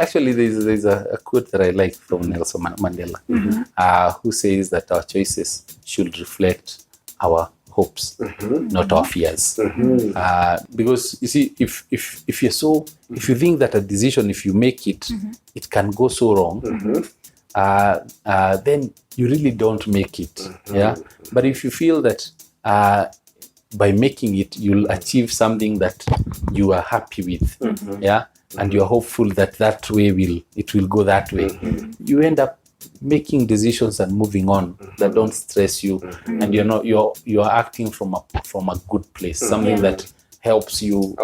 Actually, there's a quote that I like from Nelson Mandela, who says that our choices should reflect our hopes, not our fears. Because you see, if you think that a decision, if you make it, it can go so wrong, then you really don't make it. Yeah. But if you feel that by making it, you'll achieve something that you are happy with, yeah, and you're hopeful that way it will go that way, you end up making decisions and moving on that don't stress you, and you're acting from a good place, something that helps you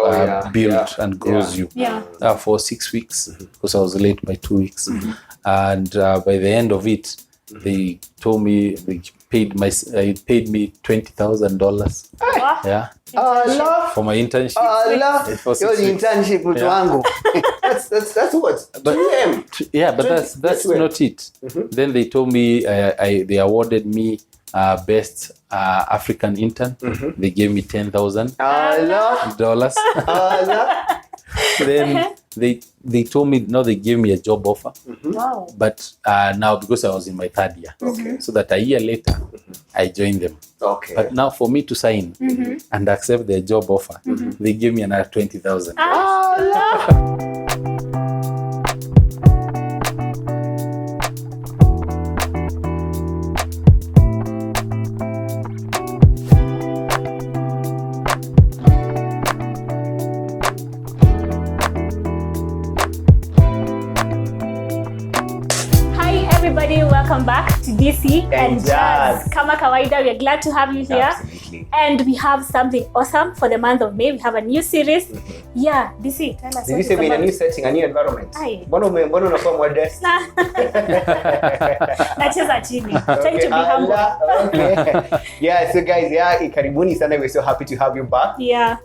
build and grows you. For 6 weeks, because I was late by 2 weeks, and by the end of it, they told me they paid me $20,000. Yeah. For my internship. For 6 weeks. Internship with wangu. That's what. But that's not it. Then they told me they awarded me best African intern. They gave me $10,000. Then they told me, no, they gave me a job offer. Wow. But now, because I was in my 3rd year, so that a year later, I joined them. Okay. But now for me to sign and accept their job offer, they gave me another $20,000. Welcome back to DC and Jazz. Kama kawaida, we are glad to have you here. Absolutely. And we have something awesome for the month of May. We have a new series. Yeah, DC, tell us. Did you say we're in a new setting, a new environment? Mbona unakuwa modest? Nacheza chini. Trying to be humble. Okay. Yeah, so guys, karibuni sana. We're so happy to have you back. Yeah.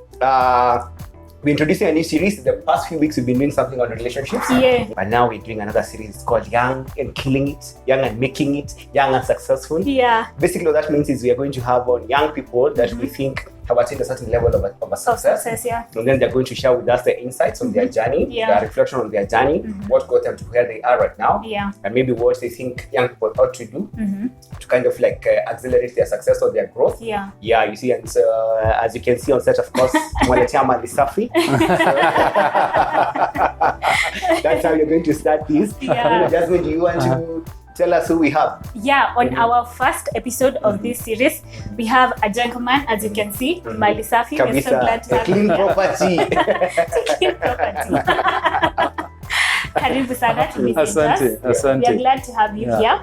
We're introducing a new series. The past few weeks we've been doing something on relationships. Yeah. But now we're doing another series called Young and Killing It, Young and Making It, Young and Successful. Yeah. Basically what that means is we are going to have on young people that we think have attained a certain level of a success. Yeah. And then they're going to share with us their insights on their journey, their reflection on their journey, what got them to where they are right now, and maybe what they think young people ought to do to kind of like accelerate their success or their growth. Yeah, you see, and so as you can see on set, of course, Mwaletea Mali Safi. That's how you're going to start this. Jasmine, do you want to tell us who we have? Yeah, on our first episode of this series, we have a gentleman, as you can see, Mali Safi. We're so glad to have clean property. Clean property. Karibu sana to Miss Asante. We are glad to have you here.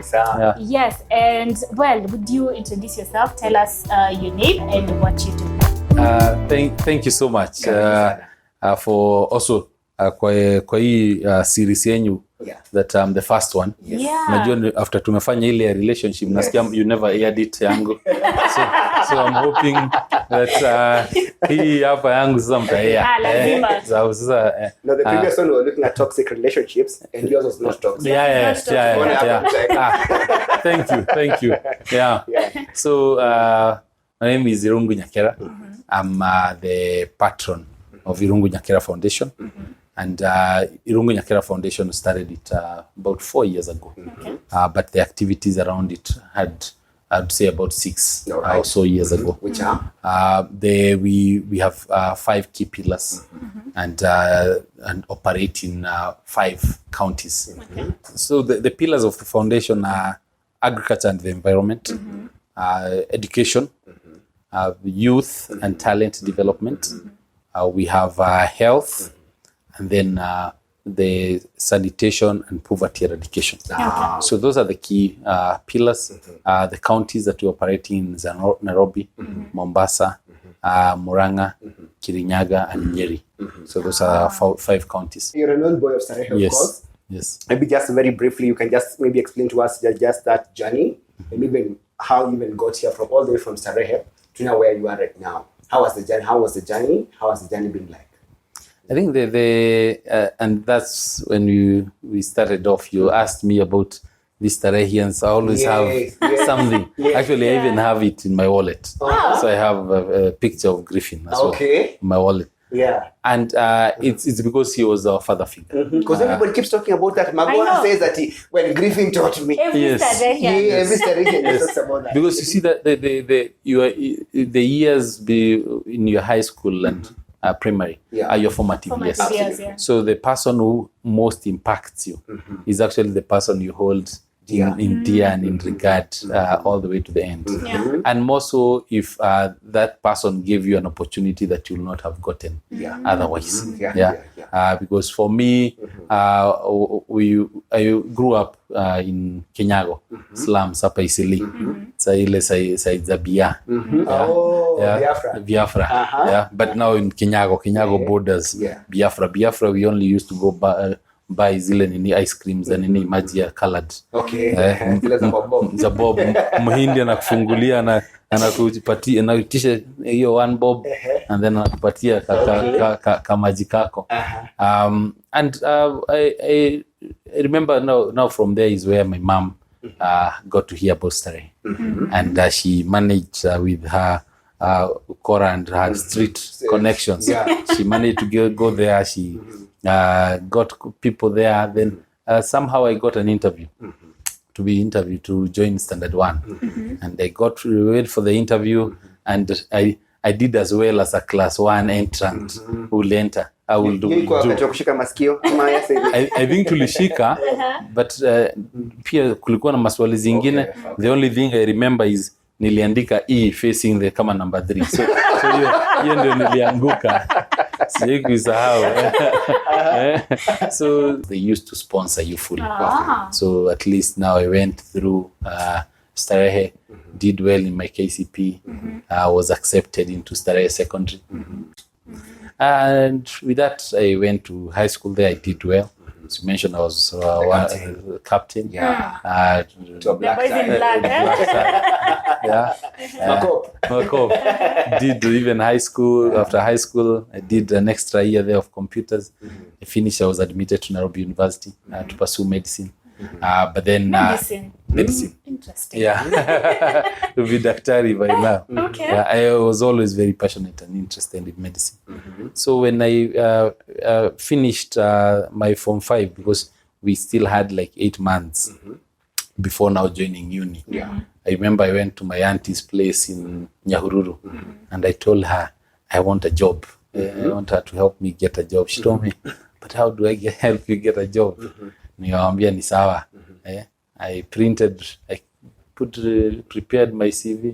Yes, and well, would you introduce yourself? Tell us your name and what you do. Thank you so much for also kwa hii series yenyu that the first one. Najua after tumefanya ile relationship nasikia you never aired it yangu. So I'm hoping that hii hapa yangu sasa mtaia. No, the previous one we were looking at toxic relationships and yours was not toxic. Yeah. Thank you. Yeah. So my name is Irungu Nyakera. I'm the patron of Irungu Nyakera Foundation. And Irungu Nyakera Foundation started it about 4 years ago. But the activities around it had, I'd say, about 6 or so years ago. Which are? We have 5 key pillars and operate in 5 counties. So the pillars of the foundation are agriculture and the environment, education, youth and talent development. We have health, and then the sanitation and poverty eradication. So those are the key pillars. The counties that we operate in is Nairobi, Mombasa, Murang'a, Kirinyaga, and Nyeri. So those are 5 counties. You're a known boy of Starehe, of course. Yes. Maybe just very briefly, you can just maybe explain to us just that journey, and even how you even got here from all the way from Starehe to now where you are right now. How was the journey? How has the journey been like? I think and that's when we started off. You asked me about this Starehians. I always have something. Actually, I even have it in my wallet. So I have a picture of Griffin as well in my wallet. And it's because he was our father figure. Because everybody keeps talking about that. Magona says that when grieving taught me. Every Every talks about that. Because you see that the years in your high school and primary are your formative years. So the person who most impacts you is actually the person you hold in dear and in regard all the way to the end. And more so if that person gave you an opportunity that you will not have gotten otherwise. Because for me, I grew up in Kenyago, slums, hapa Isili. Sa ile side za Bia. Biafra. But now in Kenyago borders, Biafra, we only used to go buy zile nini ice creams and nini maji ya colored. Za bob. Mhindi anakufungulia na anakupatia anaitisha hiyo one bob and then anakupatia ka maji kako. And I remember now from there is where my mom got to hear about Starehe. And she managed with her Kora and her street connections. She managed to go there. She got people there. Then somehow I got an interview to be interviewed to join Standard 1. And I went for the interview and I did as well as a class 1 entrant who will enter. I will do. I think tulishika, but pia kulikuwa na maswali zingine. The only thing I remember is niliandika E facing the kama number 3. So hiyo ndio nilianguka. Sikusahau. So they used to sponsor you fully. So at least now I went through Starehe, did well in my KCP. I was accepted into Starehe Secondary. And with that, I went to high school there. I did well. As you mentioned, I was captain. To a black side. Makop. Did even high school. After high school, I did an extra year there of computers. I finished. I was admitted to Nairobi University to pursue medicine. But then medicine. Interesting. To be daktari by now. I was always very passionate and interested in medicine. So when I finished my Form 5, because we still had like 8 months before now joining uni. I remember I went to my auntie's place in Nyahururu and I told her I want a job. I want her to help me get a job. She told me, but how do I help you get a job? Niwaambia ni sawa. I prepared my CV,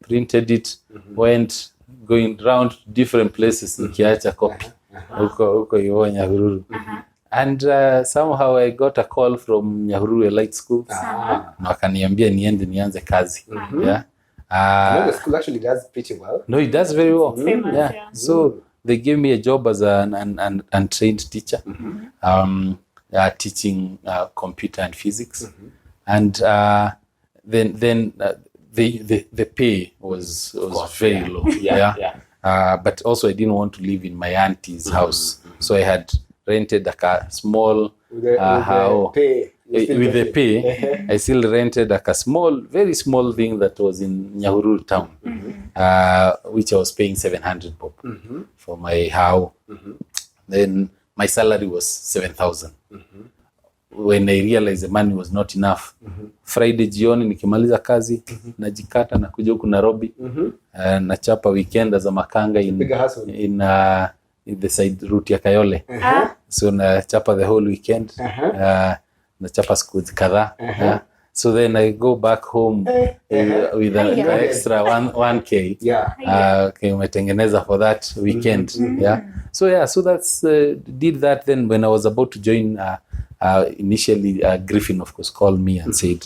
printed it, went going round different places nikiacha copy huko hiyo Nyahururu. And somehow I got a call from Nyahururu Elite School. Na wakaniambia nianze kazi. The school actually does pretty well. No, it does very well. So they gave me a job as an untrained teacher. Teaching computer and physics. And then the pay was very low. But also I didn't want to live in my auntie's house. So I had rented a small house. With the pay, I still rented a very small thing that was in Nyahururu town, which I was paying 700 bob for my house. Then my salary was 7,000. When I realized the money was not enough, Friday jioni nikimaliza kazi, najikata na kuja huku Nairobi, nachapa weekend za makanga in the side route ya Kayole. So nachapa the whole weekend, nachapa siku kadhaa. So then I go back home with an extra 1K. Umetengeneza for that weekend. So that's did that. Then when I was about to join, initially Griffin of course called me and said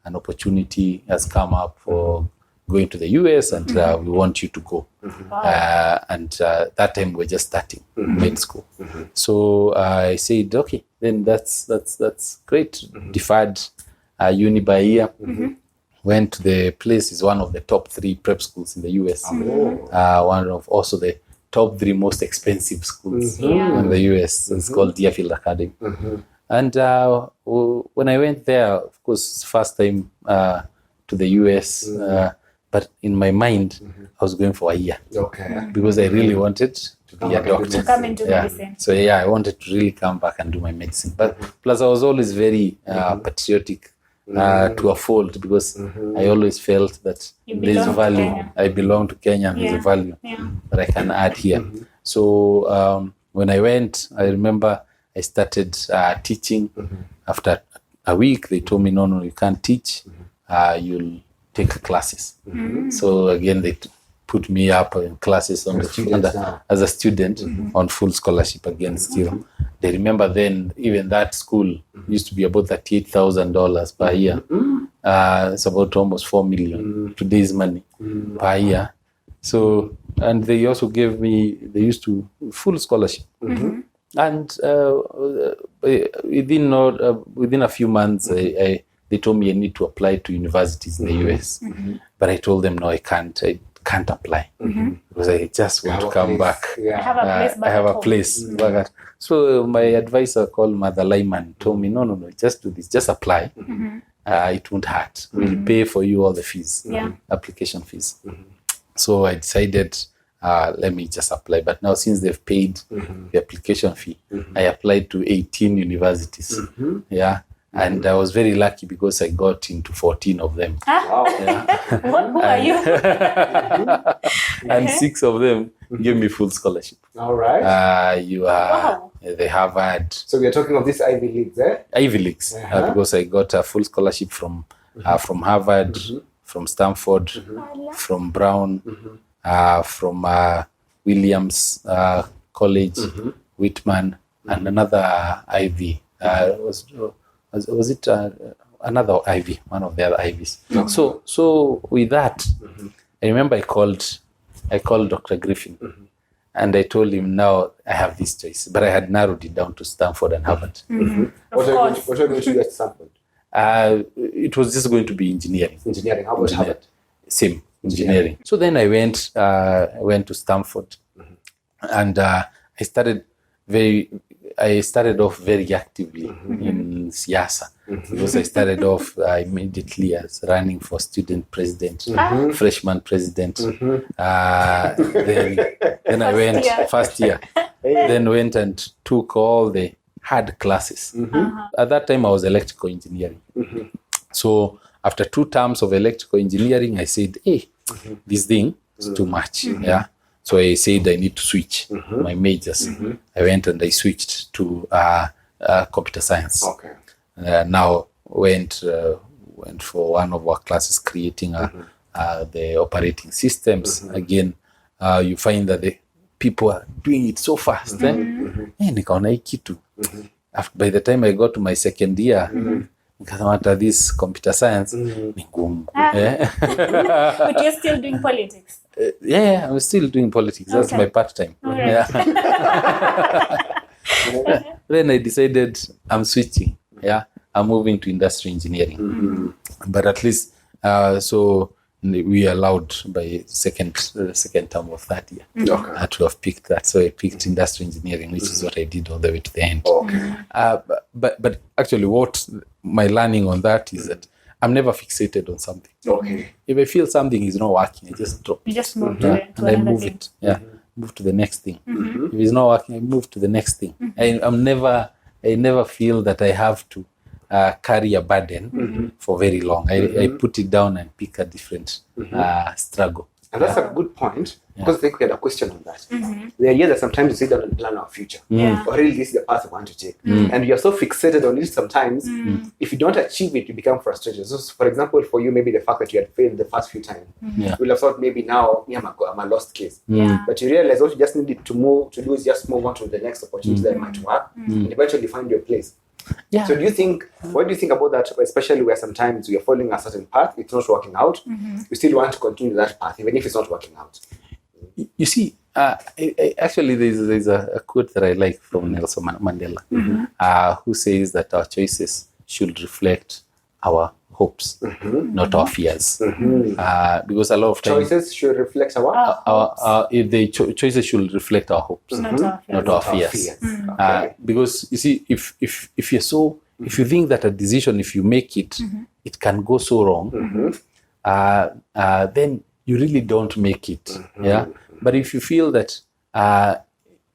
an opportunity has come up for going to the US and we want you to go. And that time we're just starting med school. So I said, okay, then that's great. Deferred uni by a year. Went to the place, is one of the top 3 prep schools in the US. One of also the top 3 most expensive schools in the US. It's called Deerfield Academy. And when I went there, of course, first time to the US, but in my mind, I was going for a year. Because I really wanted be a doctor. To come into medicine. So I wanted to really come back and do my medicine. But plus I was always very patriotic to a fault, because I always felt that there's value. I belong to Kenya and there's a value that I can add here. So when I went, I remember I started teaching. After a week, they told me, no, you can't teach. You'll take classes. So again, they put me up in classes as a student on full scholarship again still. They remember then, even that school used to be about $38,000 per year. It's about almost 4 million today's money per year. So, and they also gave me, they used to full scholarship. And within a few months, they told me I need to apply to universities in the US. But I told them, no, I can't apply because I just want to come back. I have a place. So my advisor called Mother Lyman told me, no, just do this, just apply. It won't hurt. We'll pay for you all the fees, application fees. So I decided, let me just apply. But now since they've paid the application fee, I applied to 18 universities. And I was very lucky because I got into 14 of them. Who are you? And 6 of them gave me full scholarship. All right. The Harvard. So we are talking of these Ivy Leagues, eh? Ivy Leagues, because I got a full scholarship from Harvard, from Stanford, from Brown, from Williams College, Whitman, and another Ivy. Was it another Ivy, one of the other Ivies? So with that, I remember I called Dr. Griffin, and I told him, now I have this choice, but I had narrowed it down to Stanford and Harvard. What are you going to do at Stanford? It was just going to be engineering. Engineering. How about Harvard? Same, engineering. So then I went to Stanford, and I started off very actively in siasa, because I started off immediately as running for student president, freshman president. Then I went first year. Then went and took all the hard classes. At that time, I was electrical engineering. So after 2 terms of electrical engineering, I said, hey, this thing is too much. So I said I need to switch my majors. I went and I switched to computer science. Now went for one of our classes creating the operating systems. Again, you find that the people are doing it so fast. Nikaona hii kitu. By the time I got to my second year, nikasema this computer science ni ngumu. But you're still doing politics? I'm still doing politics. That's my part-time. Then I decided I'm switching. I'm moving to industrial engineering. But at least, so we allowed by second term of that year to have picked that. So I picked industrial engineering, which is what I did all the way to the end. But actually, what my learning on that is that I'm never fixated on something. If I feel something is not working, I just drop it. You just move to and I move thing. It. Move to the next thing. If it's not working, I move to the next thing. I never feel that I have to carry a burden for very long. I put it down and pick a different struggle. And that's a good point, because I think we had a question on that. The idea that sometimes you sit down and plan our future, or really this is the path I want to take. And you're so fixated on it sometimes, if you don't achieve it, you become frustrated. So for example, for you, maybe the fact that you had failed the first few times, you will have thought maybe now I'm a lost case. But you realize what you just needed to do is just move on to the next opportunity that might work, and eventually find your place. So what do you think about that, especially where sometimes we are following a certain path, it's not working out, we still want to continue that path, even if it's not working out? You see, actually there's a quote that I like from Nelson Mandela, who says that our choices should reflect our hopes, not our fears. Because a lot of times choices should reflect choices should reflect our hopes, not our fears. Because you see, if you think that a decision, if you make it, it can go so wrong, then you really don't make it. But if you feel that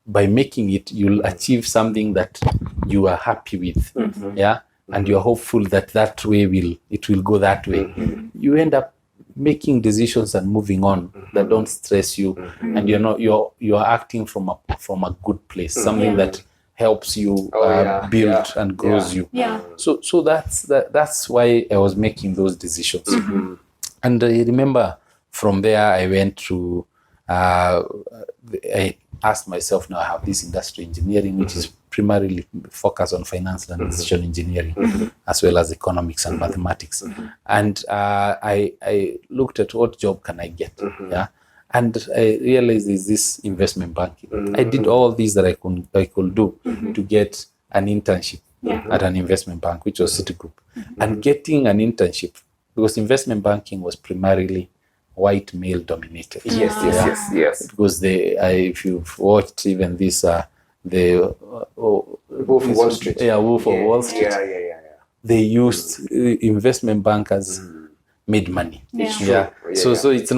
by making it, you'll achieve something that you are happy with. Yeah. And you're hopeful that way it will go that way. You end up making decisions and moving on that don't stress you, and you're acting from a good place, something that helps you build and grows you. So that's why I was making those decisions. And I remember from there I went to I asked myself, now I have this industry engineering, which is primarily focused on finance and decision engineering, as well as economics and mathematics. And I looked at what job can I get, and I realized is this investment banking. I did all these that I could do to get an internship at an investment bank, which was Citigroup. And getting an internship, because investment banking was primarily white male dominated. Yes. Because if you've watched even this, the Wolf of Wall Street. Wolf of Wall Street. They used investment bankers made money. So it's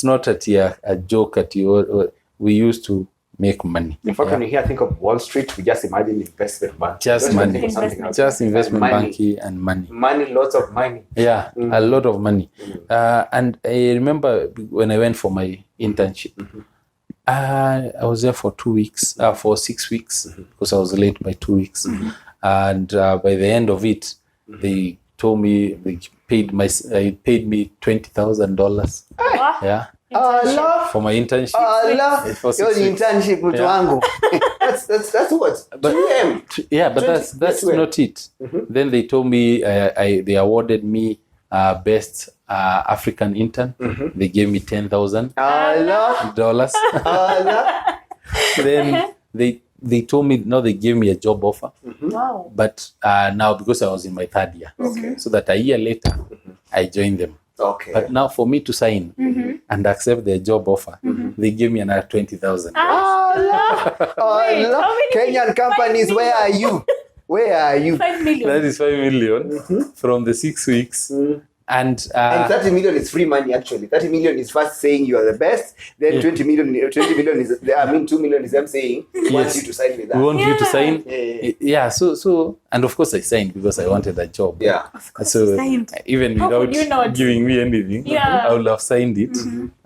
not a joke at you. We used to make money. In fact, when you think of Wall Street, we just imagine investment bank. Just money. Just investment banking and money. Money, lots of money. Yeah, a lot of money. And I remember when I went for my internship, I was there for 2 weeks, for 6 weeks, because I was late by 2 weeks. And by the end of it, they told me they paid me $20,000. Yeah. For my internship. Internship with wangu. That's what. But that's not it. Then they told me they awarded me best African intern. They gave me $10,000. Then they told me they gave me a job offer. Wow. But now because I was in my 3rd year, so that a year later I joined them. Okay. But now for me to sign and accept their job offer, they gave me another $20,000. Kenyan companies, where are you? Where are you? 5 million. That is 5 million from the 6 weeks. And 30 million is free money, actually. 30 million is first saying you are the best. Then 20 million is, 2 million is them saying, we want you to sign with that. We want you to sign. Yeah. So, and of course I signed because I wanted a job. Yeah. So even without giving me anything, I would have signed it.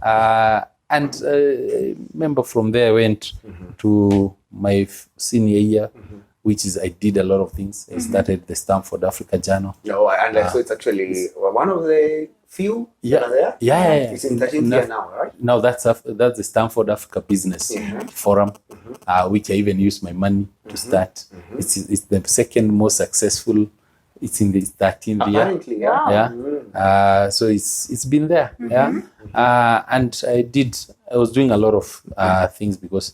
And I remember from there I went to my senior year, which is I did a lot of things. I started the Stanford Africa Journal. So it's actually one of the few that are there? It's in 13th year now, right? No, that's the Stanford Africa Business Forum, which I even used my money to start. It's the second most successful. It's in the 13th year. Apparently, So it's been there. And I was doing a lot of things because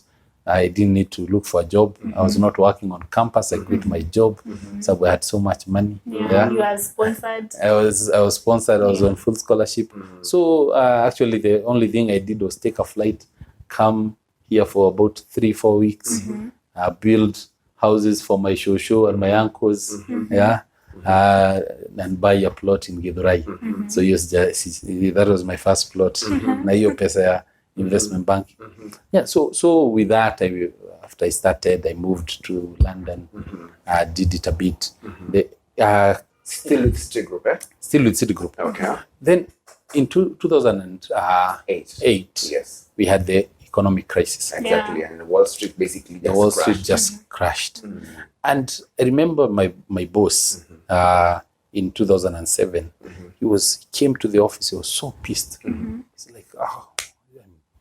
I didn't need to look for a job. I was not working on campus. I quit my job. So I had so much money. You were sponsored. I was sponsored. I was on full scholarship. So actually the only thing I did was take a flight, come here for about 3-4 weeks, build houses for my shosho and my uncles, and buy a plot in Githurai. So that was my first plot. Na hiyo pesa ya investment banking. So with that, after I started, I moved to London, did it a bit. Still with Citigroup, Still with Citigroup. Okay. Then in 2008, we had the economic crisis. Exactly, and Wall Street basically just crashed. And I remember my boss in 2007, he came to the office, he was so pissed. He's like,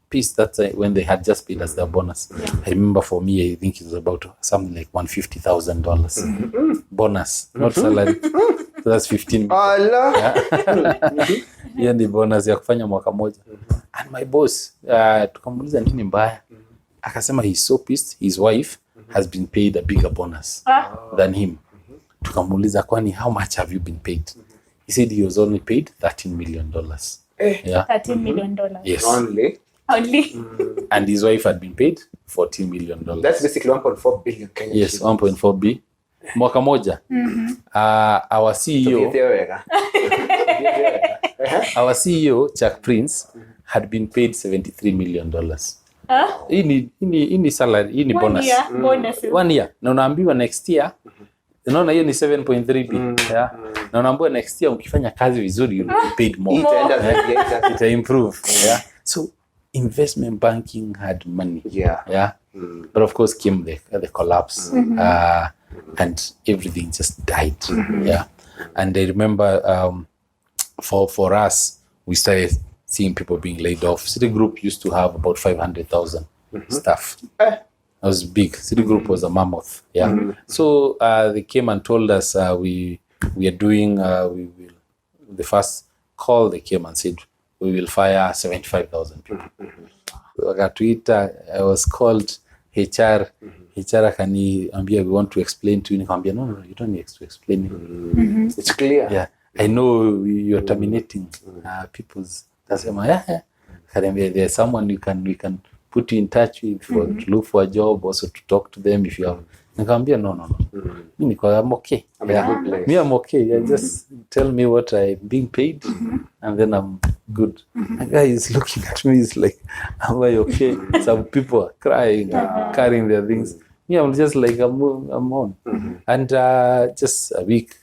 pissed that when they had just paid us their bonus. I remember for me, I think it was about something like $150,000 bonus, not salary. So that's 15 million. Hiyo ni bonus ya kufanya mwaka moja. And my boss, tukamuuliza nini mbaya? Akasema he's so pissed, his wife has been paid a bigger bonus than him. Tukamuuliza kwani how much have you been paid? He said he was only paid $13 million. $13 million. Yes. Only. And his wife had been paid $14 million. That's basically 1.4 billion Kenyan. Yes, 1.4 B. Mwaka moja. Our CEO, Chuck Prince, had been paid $73 million. hii ni salary, hii ni bonus. Bonuses. 1 year. Na unaambiwa next year, unaona hiyo ni 7.3 yeah. Na unaambiwa next year ukifanya kazi vizuri you'll be paid more. Ita improve. Yeah. So investment banking had money. Yeah. But of course came the collapse. And everything just died. Yeah. And I remember for us, we started seeing people being laid off. Citigroup used to have about 500,000 staff. That was big. Citigroup was a mammoth. Yeah. So they came and told us we are doing the first call. They came and said we will fire 75,000 people. I was called HR. HR akaniambia we want to explain to you. Nikamwambia no, you don't need to explain it. It's clear. Yeah. I know you're terminating people's. Tasema akaniambia there's someone we can put you in touch with to look for a job, also to talk to them if you have. Nikamwambia no. Mimi I'm okay. I'm okay. Just tell me what I'm being paid and then I'm good. The guy is looking at me, he's like, am I okay? Some people are crying, carrying their things. Yeah, I'm just like, I'm on. And just a week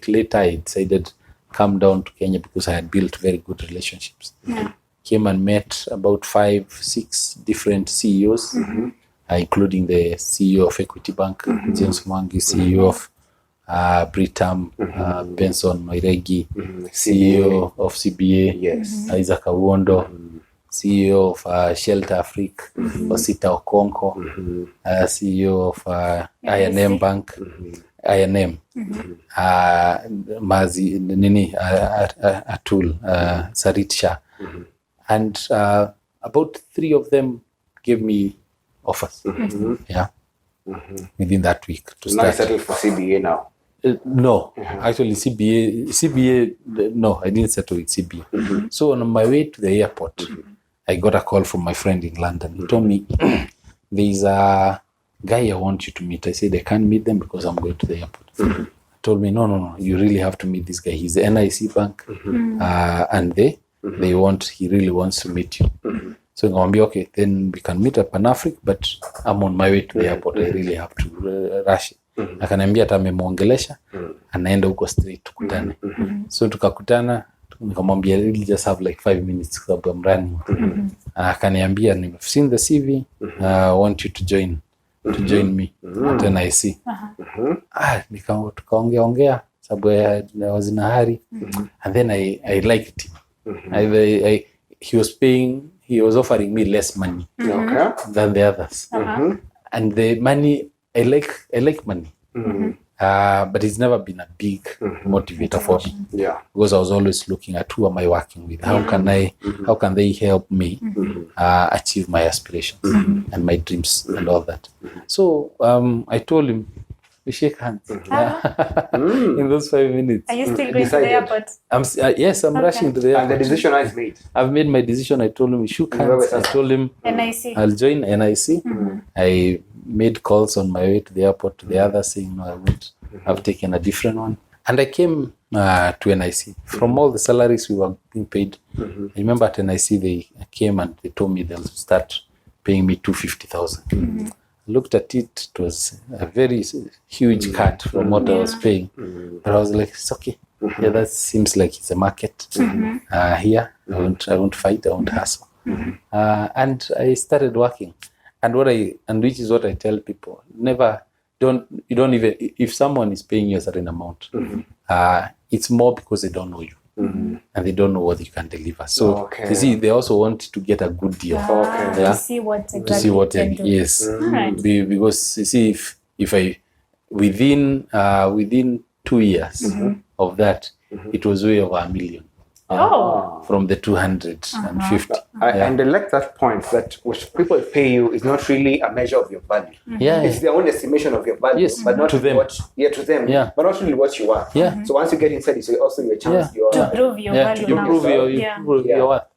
later, I decided come down to Kenya because I had built very good relationships. Came and met about 5-6 different CEOs, including the CEO of Equity Bank, James Mwangi, CEO of Britam, Benson Mairegi, CEO of CBA, Isaac Awondo, CEO of Shelter Afrique, Osita Okonko, CEO of I&M Bank, I&M, Mazi Atul, Sarit Shah. And about 3 of them gave me offers. Yeah. Within that week to start. Now settled for CBA now. No, actually CBA, no, I didn't settle with CBA. So on my way to the airport, I got a call from my friend in London. He told me, there's a guy I want you to meet. I said, I can't meet them because I'm going to the airport. He told me, no, you really have to meet this guy. He's the NIC bank. And he really wants to meet you. So I'm okay, then we can meet at Pan-Afric, but I'm on my way to the airport. I really have to rush. Akaniambia hata amemwongelesha, anaenda huko straight tukutane. So tukakutana, nikamwambia really just have like 5 minutes because I'm running. Akaniambia I've seen the CV, I want you to join me at NIC. Tukaongea sababu I was in a hurry, and then I liked him. He was offering me less money than the others. And the money, I like money. But it's never been a big motivator for me. Yeah. Because I was always looking at who am I working with? How can they help me achieve my aspirations and my dreams and all that? So I told him, we shake hands in those 5 minutes. Are you still going to the airport? Yes, I'm rushing to the airport. And the decision is made. I've made my decision. I told him we shook hands. I told him NIC. I'll join NIC. I made calls on my way to the airport to the others saying, no, I won't. I've taken a different one. And I came to NIC. From all the salaries we were being paid, I remember at NIC they came and they told me they'll start paying me 250,000. I looked at it, it was a very huge cut from what I was paying. But I was like, it's okay. Yeah, that seems like it's a market here. I won't fight, I won't hustle. And I started working. And which is what I tell people, if someone is paying you a certain amount, it's more because they don't know you. And they don't know what you can deliver. So you see, they also want to get a good deal. To see what exactly you can do. Yes. Because you see, if I within 2 years of that, it was way over $1 million. From the 250. And I like that point that what people pay you is not really a measure of your value. It's their own estimation of your value, but not to them. But not really what you are. So once you get inside, it's also your chance to prove your value. To prove your worth.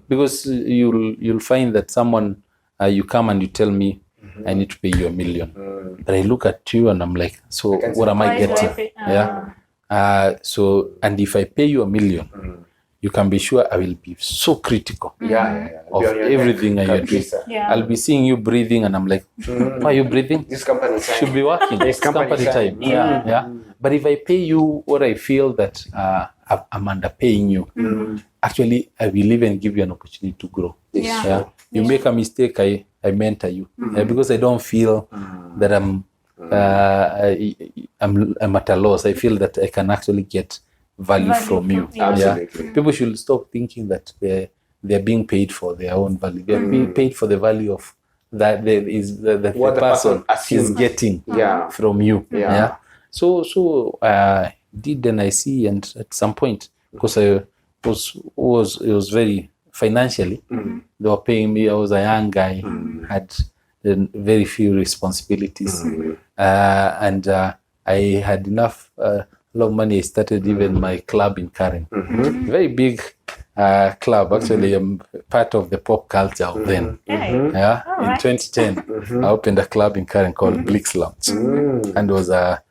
Because you'll find that someone you come and you tell me I need to pay you $1 million, but I look at you and I'm like, so what am I getting? So, and if I pay you $1 million, you can be sure I will be so critical of everything you're doing. I'll be seeing you breathing, and I'm like, why are you breathing? This company should be working. This company time. Yeah. But if I pay you what I feel that I'm underpaying you, actually, I will even give you an opportunity to grow. You make a mistake, I mentor you, because I don't feel that I'm at a loss. I feel that I can actually get value from you. Absolutely. People should stop thinking that they're being paid for their own value. They're being paid for the value of that the person is getting from you. So did then I see, and at some point, because it was very financially, they were paying me. I was a young guy, had very few responsibilities, and I had enough. A lot of money. I started even my club in Karen. Very big club. Actually, I'm part of the pop culture of then. In 2010, I opened a club in Karen called Blix Lounge, and it was a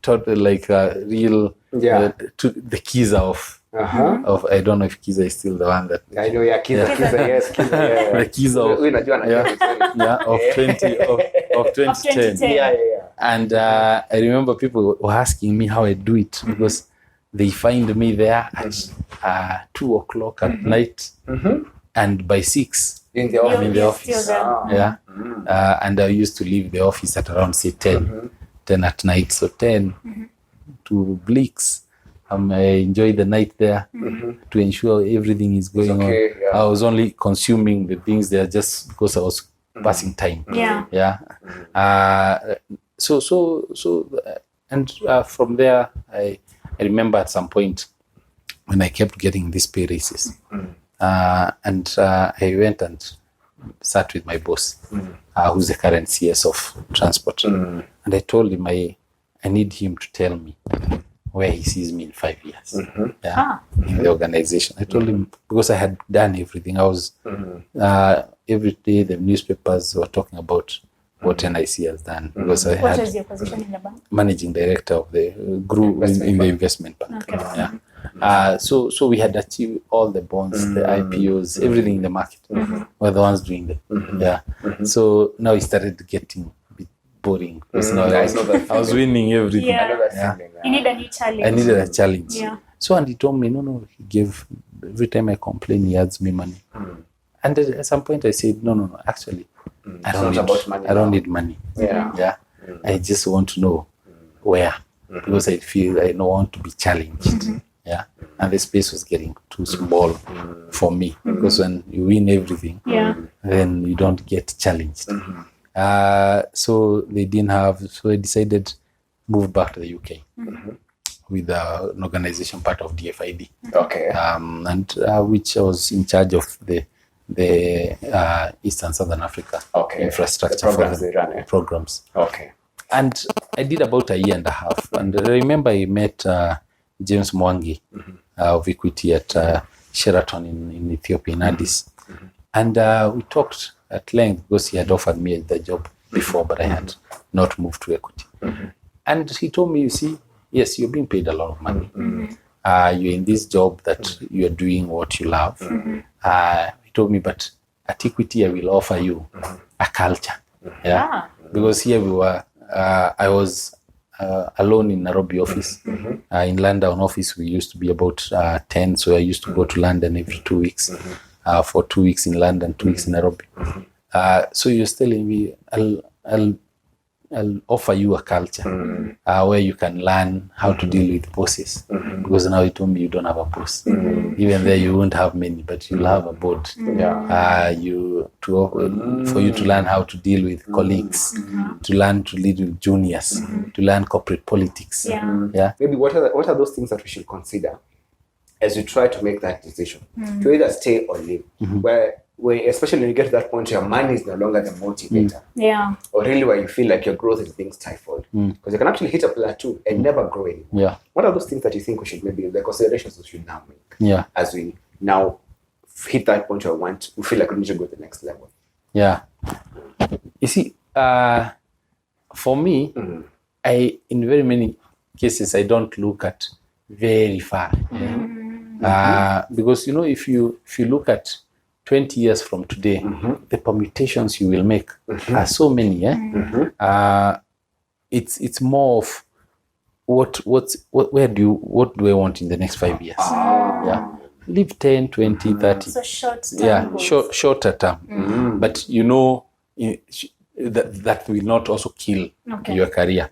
real the Kiza of I don't know if Kiza is still the one that I know. Kiza, yes, Kiza. The Kiza of 2010. And I remember people were asking me how I do it, because they find me there at 2 o'clock at night, and by 6 in the office. And I used to leave the office at around say 10 at night. So 10 to Blix. I enjoy the night there to ensure everything is going on. I was only consuming the things there just because I was passing time. From there, I remember at some point when I kept getting these pay raises, and I went and sat with my boss, who's the current CS of transport, and I told him I need him to tell me where he sees me in 5 years in the organization. I told him, because I had done everything. I was every day the newspapers were talking about what NIC has done, because I What had was your position in the bank? managing director of the group in the investment bank. So we had achieved all the bonds, the IPOs, everything in the market. We're the ones doing them. So now it started getting a bit boring, because now I was winning everything. You need a new challenge. I needed a challenge. So, and he told me, no, he gave, every time I complain, he adds me money. And at some point I said, no, actually, I don't need money. I just want to know where, because I feel I don't want to be challenged. And the space was getting too small for me, because when you win everything, then you don't get challenged. So they didn't have, so I decided to move back to the UK with an organization part of DFID. And which I was in charge of the East and Southern Africa infrastructure programs. And I did about a year and a half. And I remember I met James Mwangi of Equity at Sheraton in Ethiopia, in Addis. And we talked at length, because he had offered me the job before, but I had not moved to Equity. And he told me, you see, yes, you're being paid a lot of money. You're in this job that you're doing what you love. He told me, but at Equity, I will offer you a culture. Because here we were, I was alone in Nairobi office. In London office, we used to be about 10. So I used to go to London every 2 weeks. For 2 weeks in London, 2 weeks in Nairobi. So you're telling me, I'll offer you a culture where you can learn how to deal with bosses. Because now you told me you don't have a boss. Even there you won't have many, but you'll have a board. For you to learn how to deal with colleagues, to learn to lead with juniors, to learn corporate politics. Maybe what are those things that we should consider as you try to make that decision to either stay or leave, where especially when you get to that point, your money is no longer the motivator, or really where you feel like your growth is being stifled, because you can actually hit a plateau and never grow anymore. What are those things that you think we should, maybe the considerations we should now make as we now hit that point where we feel like we need to go to the next level? You see, for me, in very many cases, I don't look at very far. Because if you look at 20 years from today, the permutations you will make are so many. It's more of what do I want in the next 5 years? Live 10, 20, 30. So shorter term. But that will not also kill your career.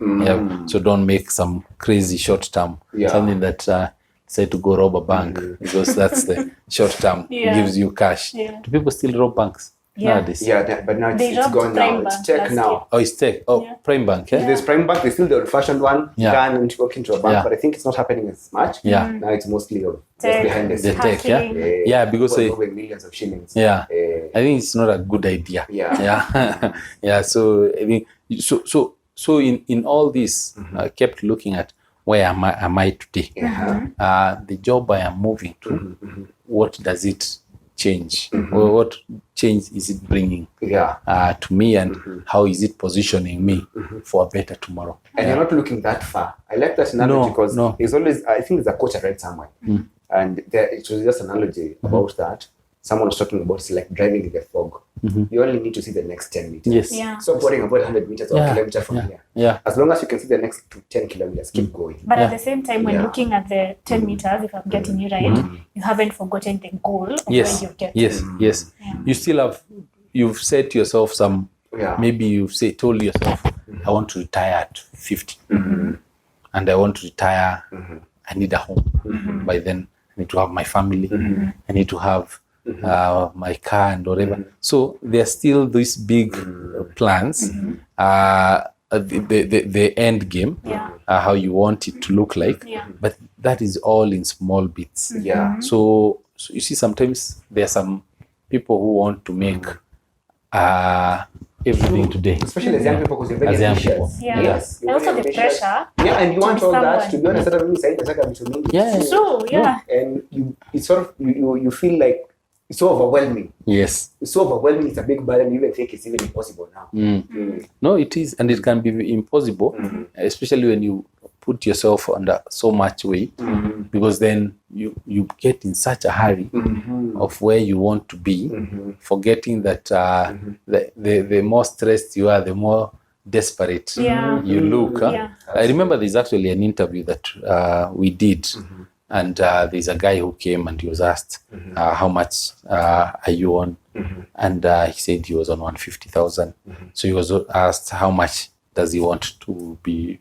So don't make some crazy short term, something that say to go rob a bank, because that's the short term, gives you cash. Do people still rob banks nowadays? But now it's gone now. It's tech now. Oh, it's tech. Prime Bank. There's Prime Bank. There's still the old-fashioned one. You can and walk into a bank, but I think it's not happening as much. Now it's mostly just behind the scenes. Tech. Because moving millions of shillings. I think it's not a good idea. So I think so in all this, I kept looking at where am I today? The job I am moving to, what does it change? What change is it bringing to me, and how is it positioning me for a better tomorrow? And you're not looking that far. I like that analogy because there's always, I think there's a quote I read somewhere, and it was just an analogy about that. Someone was talking about it's like driving in the fog. You only need to see the next 10 meters. Stop worrying about 100 meters or a kilometer from here. As long as you can see the next 10 kilometers, keep going. But at the same time, when looking at the 10 meters, if I'm getting you right, you haven't forgotten the goal of where you're getting. Yes. You still you've said to yourself maybe you've told yourself, I want to retire at 50. And I want to retire, I need a home. By then, I need to have my family. I need to have my car and whatever. So there are still these big plans, the end game, how you want it to look like, but that is all in small bits. So you see, sometimes there are some people who want to make everything today, especially as young people, because they're very ambitious. And also the pressure. And you want all that. To be honest, that really said it's true. And it's sort of you feel like it's so overwhelming. Yes. It's so overwhelming. It's a big burden. You even think it's even impossible now. No, it is. And it can be impossible, especially when you put yourself under so much weight, because then you get in such a hurry of where you want to be, forgetting that the more stressed you are, the more desperate you look. I remember there's actually an interview that we did. And there's a guy who came and he was asked, how much are you on? And he said he was on 150,000. So he was asked, how much does he want to be?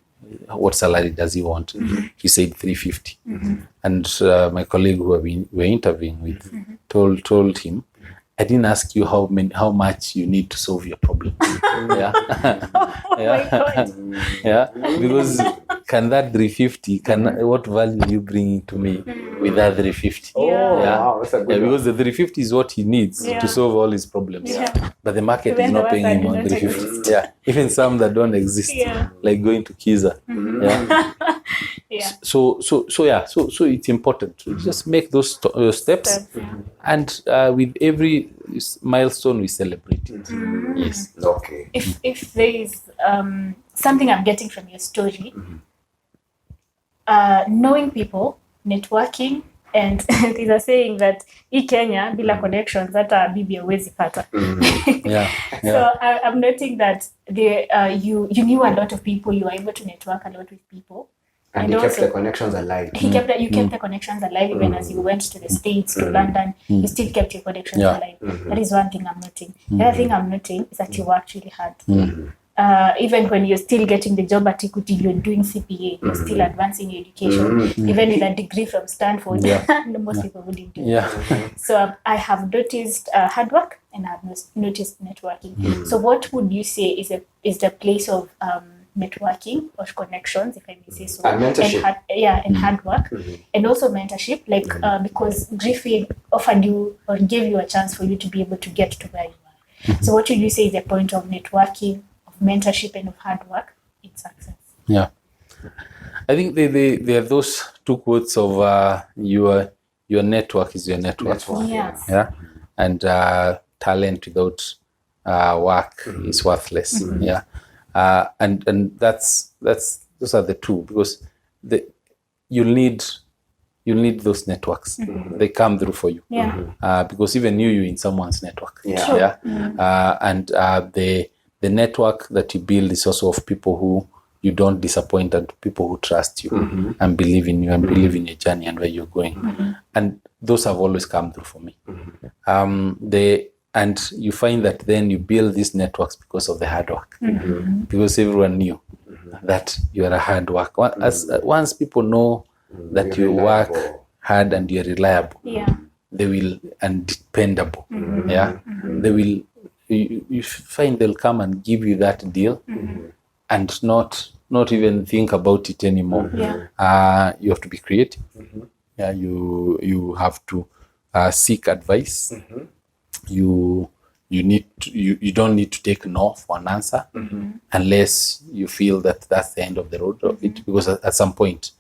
What salary does he want? He said 350. And my colleague who we were interviewing with told him, I didn't ask you how much you need to solve your problem. My God. Because can that 350, what value are you bringing to me with that 350? Wow, that's a good because the 350 is what he needs to solve all his problems. But the market is not paying him on 350. Even some that don't exist, like going to Kiza. So it's important to just make those steps, and with every milestone we celebrate it. Yes. Okay. If there is something I'm getting from your story, knowing people, networking, and there's a saying that in Kenya bila connections hata bibi hawezi pata. So I'm noting that you knew a lot of people, you were able to network a lot with people. And you kept the connections alive. You kept the connections alive even as you went to the States, to London. You still kept your connections alive. That is one thing I'm noting. The other thing I'm noting is that you worked really hard. Even when you're still getting the job at Equity, you're doing CPA, you're still advancing your education, even with a degree from Stanford. Most people wouldn't do that. So I have noticed hard work, and I've noticed networking. So what would you say is the place of networking or connections, if I may say so, and mentorship, and hard work, and also mentorship, like because Griffin offered you or gave you a chance for you to be able to get to where you are. So what would you say is the point of networking, of mentorship, and of hard work in success? I think there are those two quotes of your network is your network. And talent without work is worthless. And those are the two, because you'll need you need those networks. They come through for you. Because even you're in someone's network. And the network that you build is also of people who you don't disappoint, and people who trust you and believe in you and believe in your journey and where you're going. And those have always come through for me. And you find that then you build these networks because of the hard work. Because everyone knew that you are a hard worker. Once people know that you work hard and you're reliable, they will, and dependable. They will, you find they'll come and give you that deal and not even think about it anymore. You have to be creative. You have to seek advice. You don't need to take no for an answer unless you feel that that's the end of the road of it, because at some point,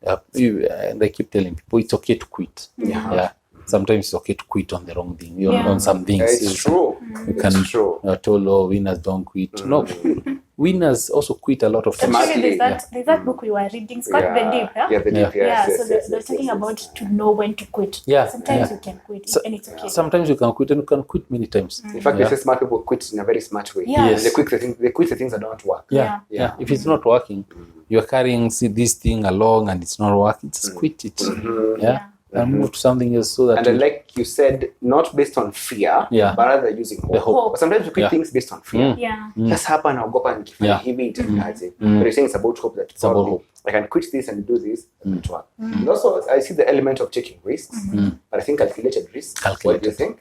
and I keep telling people, it's okay to quit. Sometimes it's okay to quit on the wrong thing, on some things. It's true. You're told, winners don't quit. No, winners also quit a lot of times. Actually, there's that book we were reading, Scott the Deep. The Deep, so they're talking about to know when to quit. Sometimes you can quit, and it's okay. Sometimes you can quit, and you can quit many times. In fact, they say smart people quit in a very smart way. They quit the things that don't work. If it's not working, you're carrying this thing along and it's not working, just quit it. And move to something else, so that. And like you said, not based on fear, but rather using hope. But sometimes we quit things based on fear. Just happen, I'll go and give it, and that's it. But you're saying it's about hope, that probably I can quit this and do this, and it work. And also, I see the element of taking risks, but I think calculated risks. What do you think?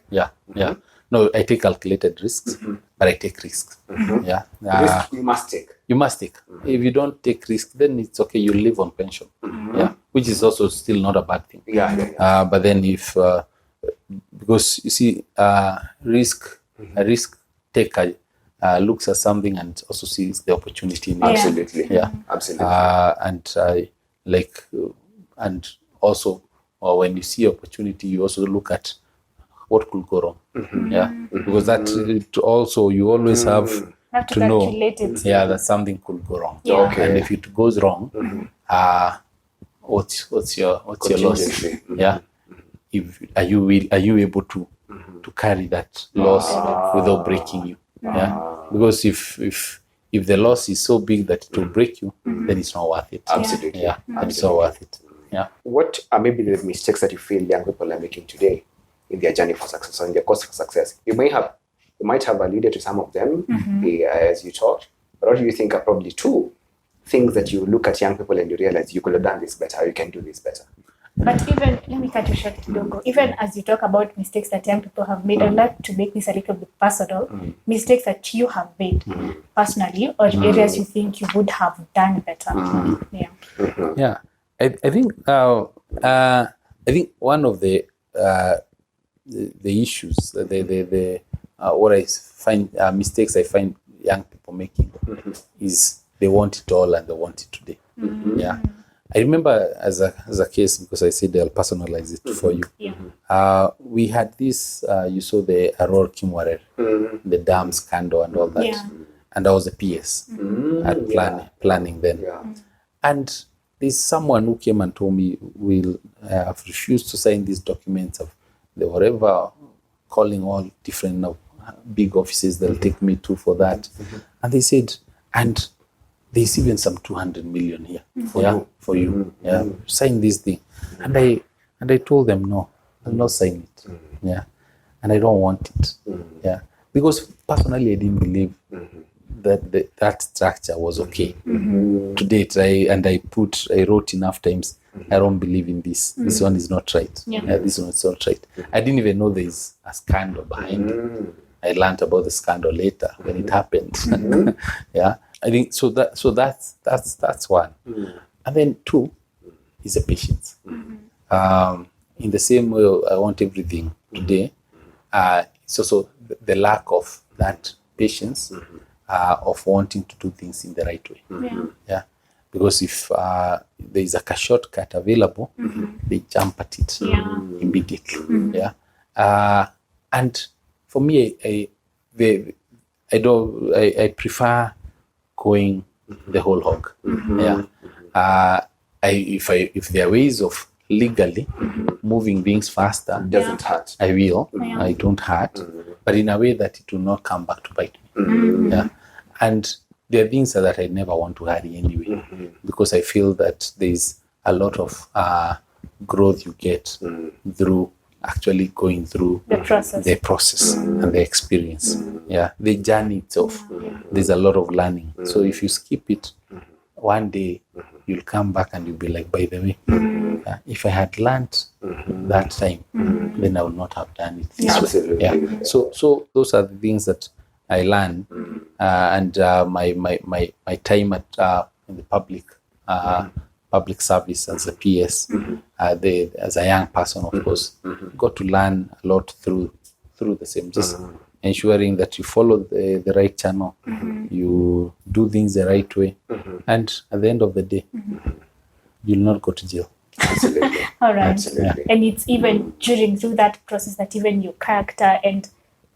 No, I take calculated risks, but I take risks. Risk you must take. You must take. If you don't take risk, then it's okay. You live on pension. Which is also still not a bad thing. But then if because you see, a risk taker looks at something and also sees the opportunity in it. Absolutely. And also when you see opportunity, you also look at what could go wrong. Because that it also, you always have to know that something could go wrong. And if it goes wrong, what's your loss? If are you able to carry that loss without breaking you? Because if the loss is so big that it will break you, then it's not worth it. Absolutely. It's not worth it. What are maybe the mistakes that you feel young people are making today in their journey for success, or in their course for success? You might have alluded to some of them as you talked, but what do you think are probably two things that you look at young people and you realize you could have done this better, you can do this better? But even, let me cut you short, Kidogo. Even as you talk about mistakes that young people have made, I'd like to make this a little bit personal. Mistakes that you have made personally, or areas you think you would have done better. I think one of the issues, the what I find mistakes I find young people making is they want it all and they want it today. I remember as a case, because I said I'll personalize it for you. We had this, you saw the Aurora Kimwarer, the dam scandal and all that. And I was a PS at planning then. And there's someone who came and told me, I've refused to sign these documents of the whatever, calling all different big offices they'll take me to for that. And they said, and there's even some 200 million here for you. Sign this thing. And I told them, no, I'll not sign it. And I don't want it. Because personally I didn't believe that structure was okay. To date, I wrote enough times, I don't believe in this. This one is not right. This one is not right. I didn't even know there's a scandal behind it. I learned about the scandal later when it happened. I think so. That's one. And then two is the patience. In the same way, I want everything today. It's also the lack of that patience of wanting to do things in the right way. Because if there is a shortcut available, they jump at it immediately. And for me, I prefer going the whole hog. If there are ways of legally, moving things faster, Doesn't hurt. I will. Yeah. I don't hurt, but in a way that it will not come back to bite me. Yeah. And there are things that I never want to hurry anyway, because I feel that there's a lot of growth you get through actually going through The process. and the experience. Yeah, the journey itself. There's a lot of learning. So if you skip it, one day you'll come back and you'll be like, by the way, if I had learned that time, then I would not have done it this way. Absolutely. Yeah. So those are the things that I learned, and my time at in the public service as a PS, as a young person, of course, got to learn a lot through the same. Just ensuring that you follow the right channel, you do things the right way, and at the end of the day, you'll not go to jail. Absolutely. All right. Absolutely. And it's even through that process that even your character and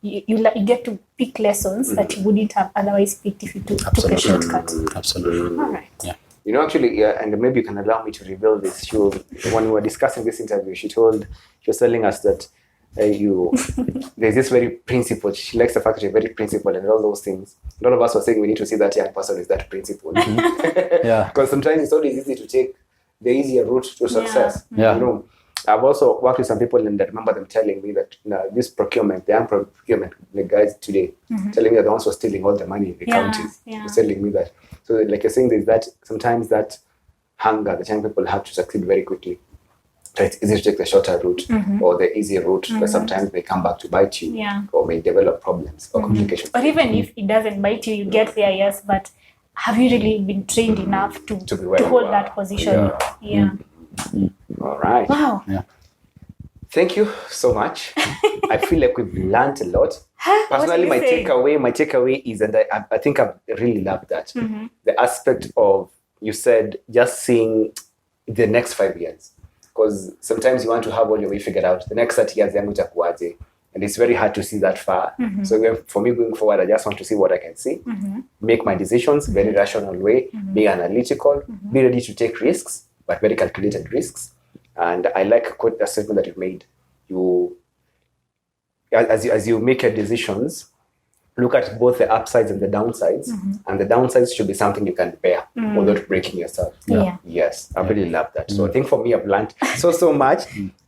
you get to pick lessons that you wouldn't have otherwise picked if you took a shortcut. Absolutely. All right. Yeah. You know, actually, and maybe you can allow me to reveal this. When we were discussing this interview, she was telling us that there's this very principled. She likes the fact that you're very principled and all those things. A lot of us were saying we need to see that young person is that principled. Yeah. Because sometimes it's always easy to take the easier route to success. Yeah. You know, I've also worked with some people and I remember them telling me that this procurement, the young procurement, the guys today, telling me that the ones who are stealing all the money in the counties. Yeah. They're telling me that. So like you're saying, there's that sometimes that hunger that young people have to succeed very quickly. So it's easy to take the shorter route or the easier route, but sometimes they come back to bite you or may develop problems or complications. Or even if it doesn't bite you, you get there, yes, but have you really been trained enough to hold that position? Yeah. All right. Wow. Yeah. Thank you so much. I feel like we've learned a lot. Personally, my takeaway is, and I think I really love that, the aspect of, you said, just seeing the next 5 years. Because sometimes you want to have all your way figured out. The next 30 years, and it's very hard to see that far. So for me going forward, I just want to see what I can see, make my decisions very rational way, be analytical, be ready to take risks, but very calculated risks. And I like a statement that you've made. As you make your decisions, look at both the upsides and the downsides, and the downsides should be something you can bear without breaking yourself. Yeah. Yes, I really love that. So I think for me, I've learned so much.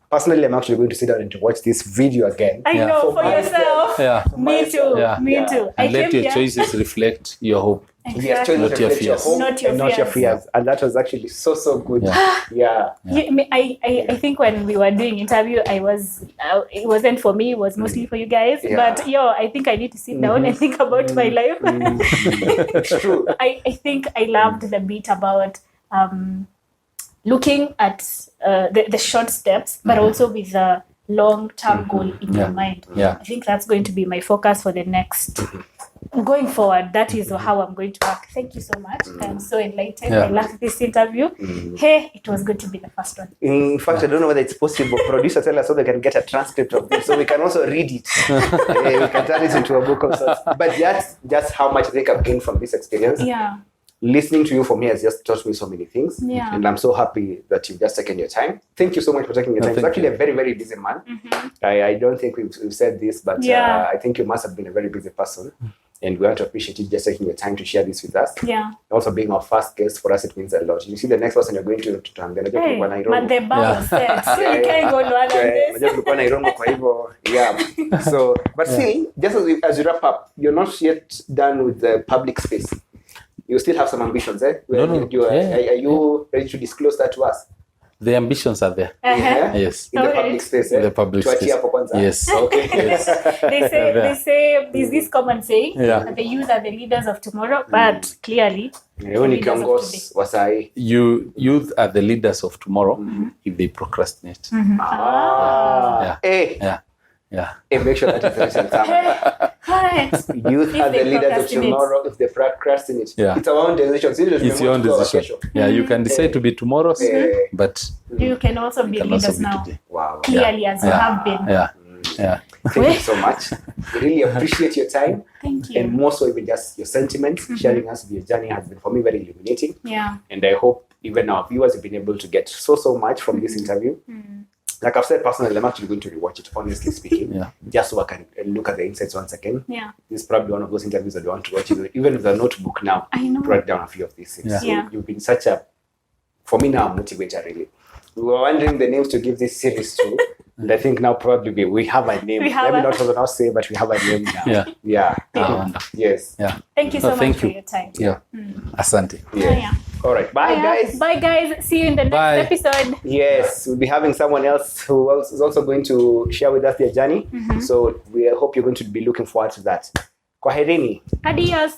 Personally, I'm actually going to sit down and to watch this video again. I know, for yourself. Yeah. Me too. Yeah. Me too. And let your choices reflect your hope. Yes, choices Not your reflect your fears. hope Not your and not your fears. fears. And that was actually so good. Yeah. I think when we were doing interview, it wasn't for me, it was mostly for you guys. Yeah. But I think I need to sit down and think about my life. It's true. I think I loved the bit about looking at the short steps, but also with the long-term goal in your mind. Yeah. I think that's going to be my focus for the next. Going forward, that is how I'm going to work. Thank you so much. I'm so enlightened. Yeah. I loved this interview. Hey, it was good to be the first one. In fact, I don't know whether it's possible. Producer, tell us so they can get a transcript of this, so we can also read it. We can turn it into a book of sorts. But that's just how much I think I've gained from this experience. Yeah. Listening to you for me has just taught me so many things. Yeah. And I'm so happy that you've just taken your time. Thank you so much for taking your time. It's actually a very, very busy man. I don't think we've said this, but I think you must have been a very busy person. And we want to appreciate you just taking your time to share this with us. Yeah. Also being our first guest, for us, it means a lot. You see the next person you're going to I'm going to Hey, but the bar was set. So you can't go lower than this. Yeah. So, but still, just as we wrap up, you're not yet done with the public space. You still have some ambitions, eh? No. Are you ready to disclose that to us? The ambitions are there. Yeah. Yes. In the public space, eh? In the public space. Yes. Okay. They say there's this common saying Yeah. the youth are the leaders of tomorrow, but clearly Youth are the leaders of tomorrow if they procrastinate. Ah. Yeah. Hey, make sure that is written down. Right. Youth are the leaders of tomorrow if they procrastinate. Yeah. It's our own decision. It's your own decision. Yeah, you can decide to be tomorrow's, but You can also be leaders now. today. Wow. Clearly, as you have been. Yeah. Thank you so much. We really appreciate your time. Thank you. And more so even just your sentiments, sharing us with your journey has been for me very illuminating. Yeah. And I hope even our viewers have been able to get so much from this interview. Like I've said personally, I'm actually going to rewatch it, honestly speaking. Just so I can look at the insights once again. This is probably one of those interviews that I want to watch, even with a notebook now. I know. Write down a few of these things. So you've been such a, for me now, motivator really. We were wondering the names to give this series to. And I think now probably we have a name. Maybe not for the now say, but we have a name now. Yes. Thank you so much for your time. Asante. All right. Bye, guys. Bye, guys. See you in the next episode. Yes, we'll be having someone else who is also going to share with us their journey. So we hope you're going to be looking forward to that. Kwaherini. Adios.